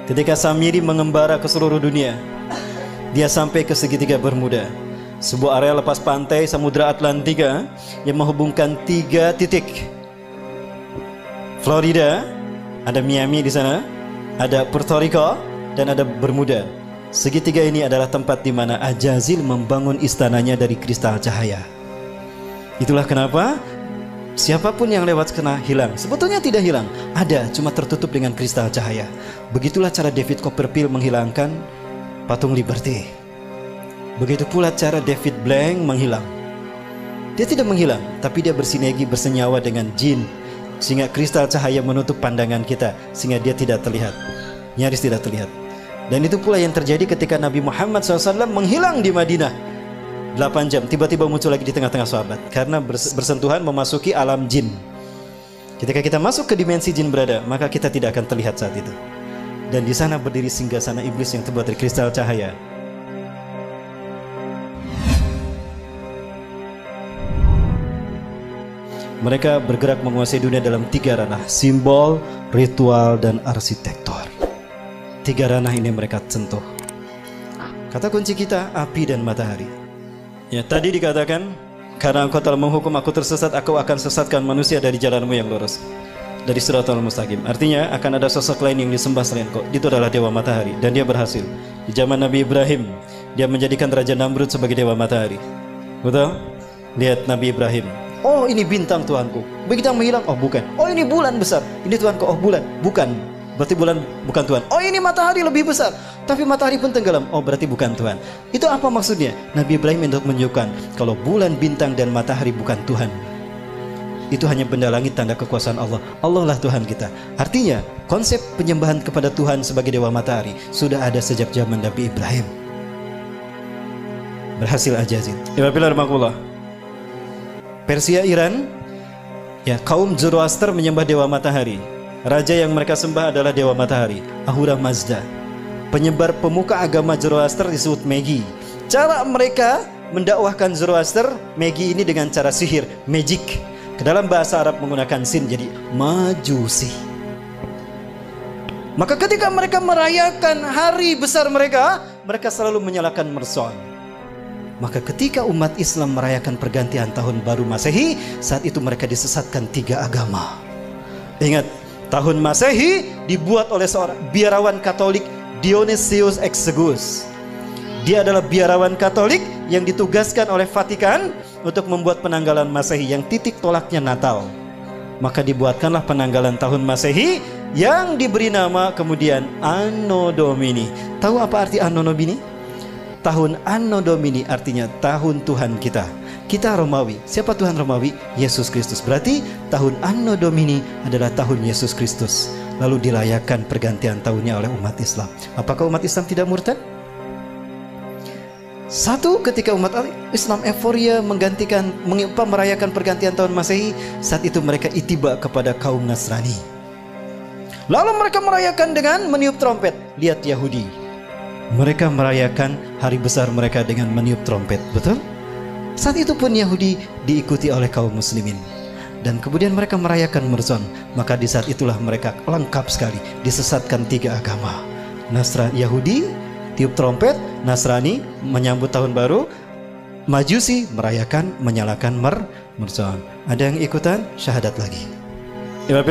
Ketika Samiri mengembara ke seluruh dunia, dia sampai ke segitiga Bermuda, sebuah area lepas pantai Samudra Atlantika yang menghubungkan 3 titik. Florida, ada Miami di sana, ada Puerto Rico, dan ada Bermuda. Segitiga ini adalah tempat di mana Ajazil membangun istananya dari kristal cahaya. Itulah kenapa siapapun yang lewat kena hilang. Sebetulnya tidak hilang, ada, cuma tertutup dengan kristal cahaya. Begitulah cara David Copperfield menghilangkan patung Liberty. Begitu pula cara David Blank menghilang. Dia tidak menghilang, tapi dia bersinergi, bersenyawa dengan jin, sehingga kristal cahaya menutup pandangan kita, sehingga dia tidak terlihat, nyaris tidak terlihat. Dan itu pula yang terjadi ketika Nabi Muhammad SAW menghilang di Madinah 8 jam, tiba-tiba muncul lagi di tengah-tengah sahabat, karena bersentuhan memasuki alam jin. Ketika kita masuk ke dimensi jin berada, maka kita tidak akan terlihat saat itu. Dan di sana berdiri singgasana iblis yang terbuat dari kristal cahaya. Mereka bergerak menguasai dunia dalam 3 ranah: simbol, ritual, dan arsitektur. 3 ranah ini mereka sentuh. Kata kunci kita, api dan matahari. Ya, tadi dikatakan, karena engkau telah menghukum aku tersesat, aku akan sesatkan manusia dari jalanmu yang lurus, dari Shiratal Mustaqim. Artinya akan ada sosok lain yang disembah selain kau. Itu adalah Dewa Matahari, dan dia berhasil. Di zaman Nabi Ibrahim, dia menjadikan Raja Namrud sebagai Dewa Matahari. Betul? Lihat Nabi Ibrahim. Oh, ini bintang Tuhanku. Begitu menghilang, oh bukan. Oh, ini bulan besar. Ini Tuhanku. Oh, bulan, bukan. Berarti bulan bukan Tuhan. Oh, ini matahari lebih besar, tapi matahari pun tenggelam. Oh, berarti bukan Tuhan. Itu apa maksudnya? Nabi Ibrahim untuk menunjukkan kalau bulan, bintang, dan matahari bukan Tuhan. Itu hanya benda langit, tanda kekuasaan Allah. Allah lah Tuhan kita. Artinya konsep penyembahan kepada Tuhan sebagai Dewa Matahari sudah ada sejak zaman Nabi Ibrahim. Berhasil Ajazil. Persia, Iran, ya, kaum Zoroaster menyembah Dewa Matahari. Raja yang mereka sembah adalah Dewa Matahari, Ahura Mazda. Penyebar pemuka agama Zoroaster disebut Magi. Cara mereka mendakwahkan Zoroaster, Magi ini dengan cara sihir, magic. Ke dalam bahasa Arab menggunakan sin, jadi majusi. Maka ketika mereka merayakan hari besar mereka, mereka selalu menyalakan mercon. Maka ketika umat Islam merayakan pergantian tahun baru Masehi, saat itu mereka disesatkan 3 agama. Ingat, tahun Masehi dibuat oleh seorang biarawan Katolik, Dionysius Exiguus. Dia adalah biarawan Katolik yang ditugaskan oleh Vatikan untuk membuat penanggalan Masehi yang titik tolaknya Natal. Maka dibuatkanlah penanggalan tahun Masehi yang diberi nama kemudian Anno Domini. Tahu apa arti Anno Domini? Tahun Anno Domini artinya tahun Tuhan kita. Kita Romawi. Siapa Tuhan Romawi? Yesus Kristus. Berarti tahun Anno Domini adalah tahun Yesus Kristus. Lalu dirayakan pergantian tahunnya oleh umat Islam. Apakah umat Islam tidak murtad? Satu, ketika umat Islam euforia merayakan pergantian tahun Masehi, saat itu mereka itiba kepada kaum Nasrani. Lalu mereka merayakan dengan meniup trompet. Lihat Yahudi. Mereka merayakan hari besar mereka dengan meniup trompet. Betul? Saat itu pun Yahudi diikuti oleh kaum muslimin. Dan kemudian mereka merayakan mercon. Maka di saat itulah mereka lengkap sekali, disesatkan 3 agama. Yahudi tiup trompet, Nasrani menyambut tahun baru, Majusi merayakan menyalakan mercon. Ada yang ikutan syahadat lagi. Nah,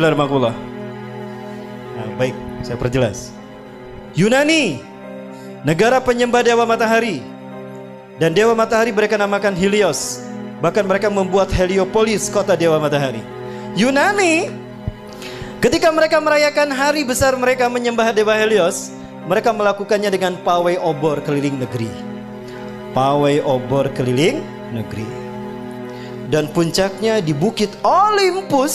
baik, saya perjelas. Yunani, negara penyembah Dewa Matahari. Dan Dewa Matahari mereka namakan Helios. Bahkan mereka membuat Heliopolis, kota Dewa Matahari. Yunani, ketika mereka merayakan hari besar mereka menyembah Dewa Helios, mereka melakukannya dengan pawai obor keliling negeri. Pawai obor keliling negeri. Dan puncaknya di Bukit Olympus,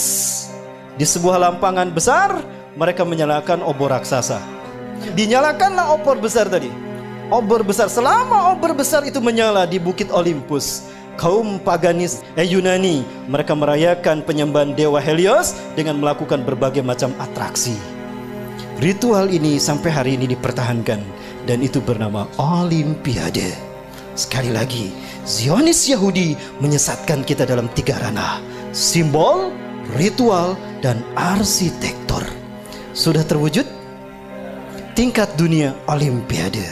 di sebuah lampangan besar, mereka menyalakan obor raksasa. Dinyalakanlah obor besar tadi. Obor besar, selama obor besar itu menyala di Bukit Olympus, kaum paganis Yunani mereka merayakan penyembahan Dewa Helios dengan melakukan berbagai macam atraksi. Ritual ini sampai hari ini dipertahankan dan itu bernama Olimpiade. Sekali lagi, Zionis Yahudi menyesatkan kita dalam 3 ranah: simbol, ritual, dan arsitektur. Sudah terwujud? tingkat dunia Olimpiade,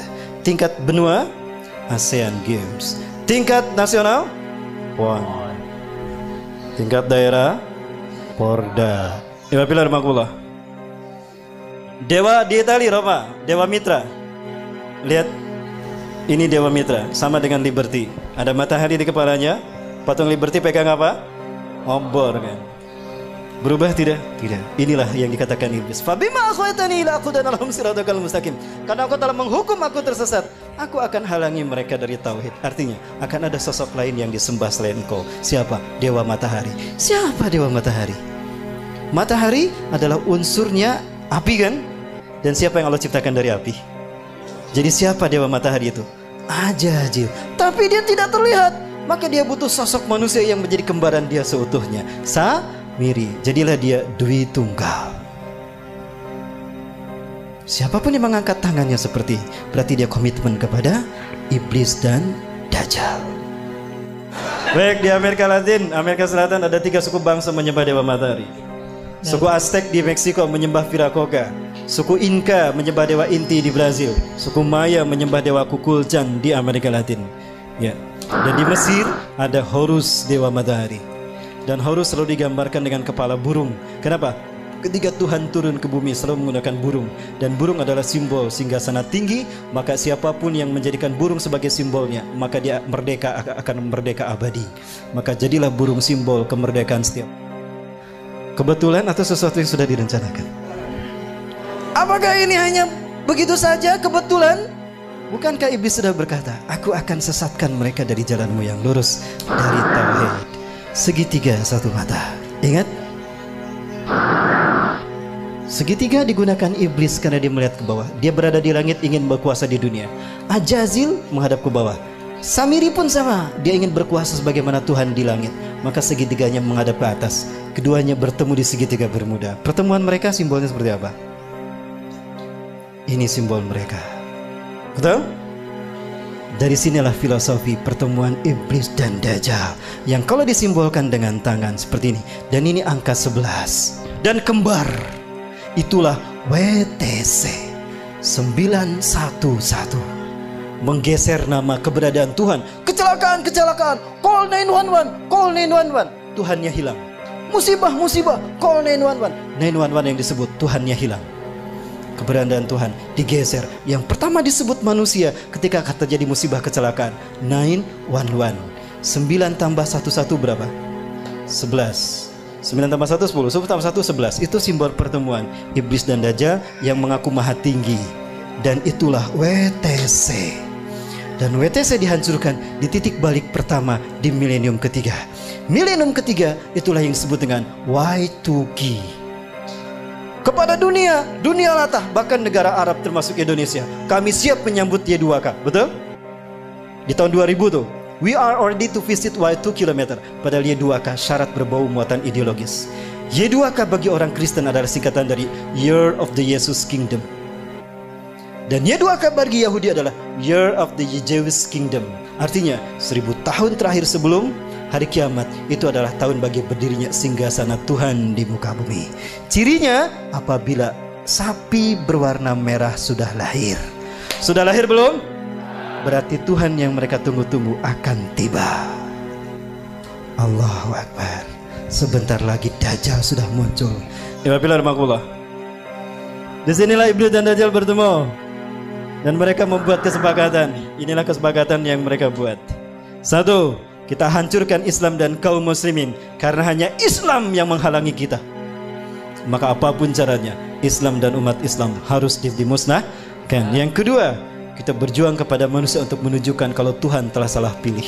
tingkat benua ASEAN Games, tingkat nasional PON, tingkat daerah Porda. Dewa di Itali, Roma, Dewa Mitra. Lihat, ini Dewa Mitra, sama dengan Liberty. Ada matahari di kepalanya. Patung Liberty pegang apa? Obor kan. Berubah tidak? Tidak. Inilah yang dikatakan iblis. Fabima akhwatani ila aqudanalhum siratal mustaqim. Karena engkau telah menghukum aku tersesat, aku akan halangi mereka dari tauhid. Artinya, akan ada sosok lain yang disembah selain engkau. Siapa? Dewa matahari. Siapa Dewa matahari? Matahari adalah unsurnya api kan? Dan siapa yang Allah ciptakan dari api? Jadi siapa Dewa matahari itu? Ajazil. Tapi dia tidak terlihat. Maka dia butuh sosok manusia yang menjadi kembaran dia seutuhnya. Samiri. Jadilah dia Dwi Tunggal. Siapapun yang mengangkat tangannya seperti, berarti dia komitmen kepada iblis dan Dajjal. Baik, di Amerika Latin, Amerika Selatan ada 3 suku bangsa menyembah Dewa matahari. Suku Aztec di Meksiko menyembah Viracocha. Suku Inca menyembah Dewa Inti di Brazil. Suku Maya menyembah Dewa Kukulcan di Amerika Latin. Ya. Dan di Mesir ada Horus, Dewa matahari. Dan Horus selalu digambarkan dengan kepala burung. Kenapa? Ketika Tuhan turun ke bumi selalu menggunakan burung. Dan burung adalah simbol singgasana tinggi. Maka siapapun yang menjadikan burung sebagai simbolnya, maka dia merdeka, akan merdeka abadi. Maka jadilah burung simbol kemerdekaan setiap. Kebetulan atau sesuatu yang sudah direncanakan? Apakah ini hanya begitu saja kebetulan? Bukankah iblis sudah berkata, aku akan sesatkan mereka dari jalanmu yang lurus, dari tauhid. Segitiga satu mata. Ingat? Segitiga digunakan iblis karena dia melihat ke bawah. Dia berada di langit ingin berkuasa di dunia. Ajazil menghadap ke bawah. Samiri pun sama, dia ingin berkuasa sebagaimana Tuhan di langit. Maka segitiganya menghadap ke atas. Keduanya bertemu di segitiga Bermuda. Pertemuan mereka simbolnya seperti apa? Ini simbol mereka. Betul? Dari sinilah filosofi pertemuan iblis dan Dajjal, yang kalau disimbolkan dengan tangan seperti ini. Dan ini angka 11. Dan kembar, itulah WTC 911. Menggeser nama keberadaan Tuhan. Kecelakaan, call 911, call 911. Tuhannya hilang. Musibah, call 911. 911 yang disebut Tuhannya hilang. Keberadaan Tuhan digeser. Yang pertama disebut manusia ketika terjadi musibah kecelakaan. 911. 9 tambah 11 berapa? 11. 9 tambah 1 10. 10 tambah 1 11. Itu simbol pertemuan iblis dan Dajjal yang mengaku maha tinggi. Dan itulah WTC. Dan WTC dihancurkan di titik balik pertama di milenium ketiga. Milenium ketiga itulah yang disebut dengan Y2K. Kepada dunia latah, bahkan negara Arab termasuk Indonesia, kami siap menyambut Y2K. Betul? Di tahun 2000 tuh, we are ready to visit Y2 km. Padahal Y2K syarat berbau muatan ideologis. Y2K bagi orang Kristen adalah singkatan dari Year of the Jesus Kingdom. Dan Y2K bagi Yahudi adalah Year of the Jewish Kingdom. Artinya 1000 tahun terakhir sebelum hari kiamat, itu adalah tahun bagi berdirinya singgasana Tuhan di muka bumi. Cirinya apabila sapi berwarna merah sudah lahir. Sudah lahir belum? Berarti Tuhan yang mereka tunggu-tunggu akan tiba. Allahu Akbar. Sebentar lagi Dajjal sudah muncul. Disinilah iblis dan Dajjal bertemu. Dan mereka membuat kesepakatan. Inilah kesepakatan yang mereka buat. 1. Kita hancurkan Islam dan kaum muslimin, karena hanya Islam yang menghalangi kita. Maka apapun caranya, Islam dan umat Islam harus dimusnahkan. Yang kedua, kita berjuang kepada manusia untuk menunjukkan kalau Tuhan telah salah pilih.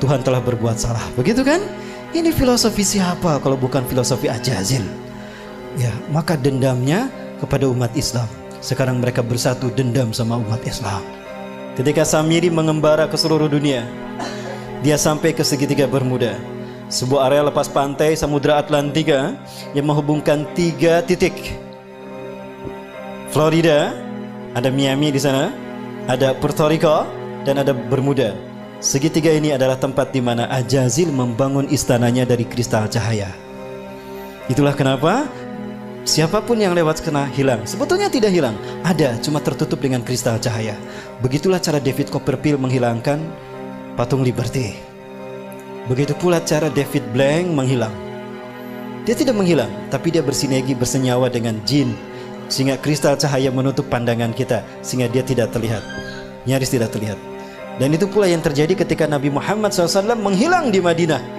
Tuhan telah berbuat salah. Begitu kan? Ini filosofi siapa kalau bukan filosofi Ajazil? Ya, maka dendamnya kepada umat Islam. Sekarang mereka bersatu dendam sama umat Islam. Ketika Samiri mengembara ke seluruh dunia, dia sampai ke segitiga Bermuda, sebuah area lepas pantai Samudra Atlantika yang menghubungkan 3 titik. Florida, ada Miami di sana, ada Puerto Rico, dan ada Bermuda. Segitiga ini adalah tempat di mana Ajazil membangun istananya dari kristal cahaya. Itulah kenapa Siapapun yang lewat kena hilang. Sebetulnya tidak hilang, ada, cuma tertutup dengan kristal cahaya. Begitulah cara David Copperfield menghilangkan patung Liberty. Begitu pula cara David Blank menghilang. Dia tidak menghilang, tapi dia bersinergi, bersenyawa dengan jin, sehingga kristal cahaya menutup pandangan kita, sehingga dia tidak terlihat, nyaris tidak terlihat. Dan itu pula yang terjadi ketika Nabi Muhammad SAW menghilang di Madinah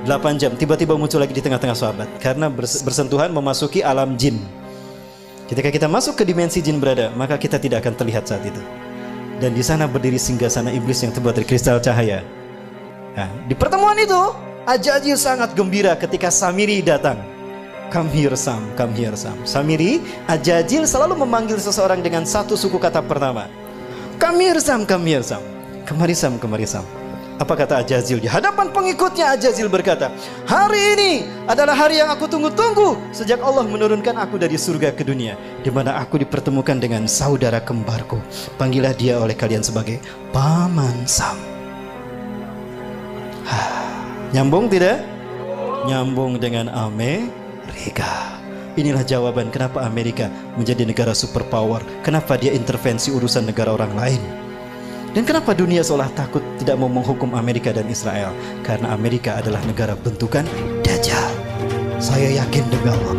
8 jam, tiba-tiba muncul lagi di tengah-tengah sahabat, karena bersentuhan memasuki alam jin. Ketika kita masuk ke dimensi jin berada, maka kita tidak akan terlihat saat itu. Dan di sana berdiri singgasana iblis yang terbuat dari kristal cahaya. Nah, di pertemuan itu Ajajil sangat gembira ketika Samiri datang. Come here Sam, come here Sam. Samiri, Ajajil selalu memanggil seseorang dengan satu suku kata pertama. Come here Sam, come here Sam. Kemari Sam, kemari Sam. Apa kata Ajajil? Di hadapan pengikutnya Ajajil berkata, hari ini adalah hari yang aku tunggu-tunggu sejak Allah menurunkan aku dari surga ke dunia, di mana aku dipertemukan dengan saudara kembarku. Panggillah dia oleh kalian sebagai Paman Sam. Nyambung tidak? Nyambung dengan Amerika. Inilah jawaban kenapa Amerika menjadi negara superpower. Kenapa dia intervensi urusan negara orang lain. Dan kenapa dunia seolah takut tidak mau menghukum Amerika dan Israel. Karena Amerika adalah negara bentukan Dajjal. Saya yakin demi Allah.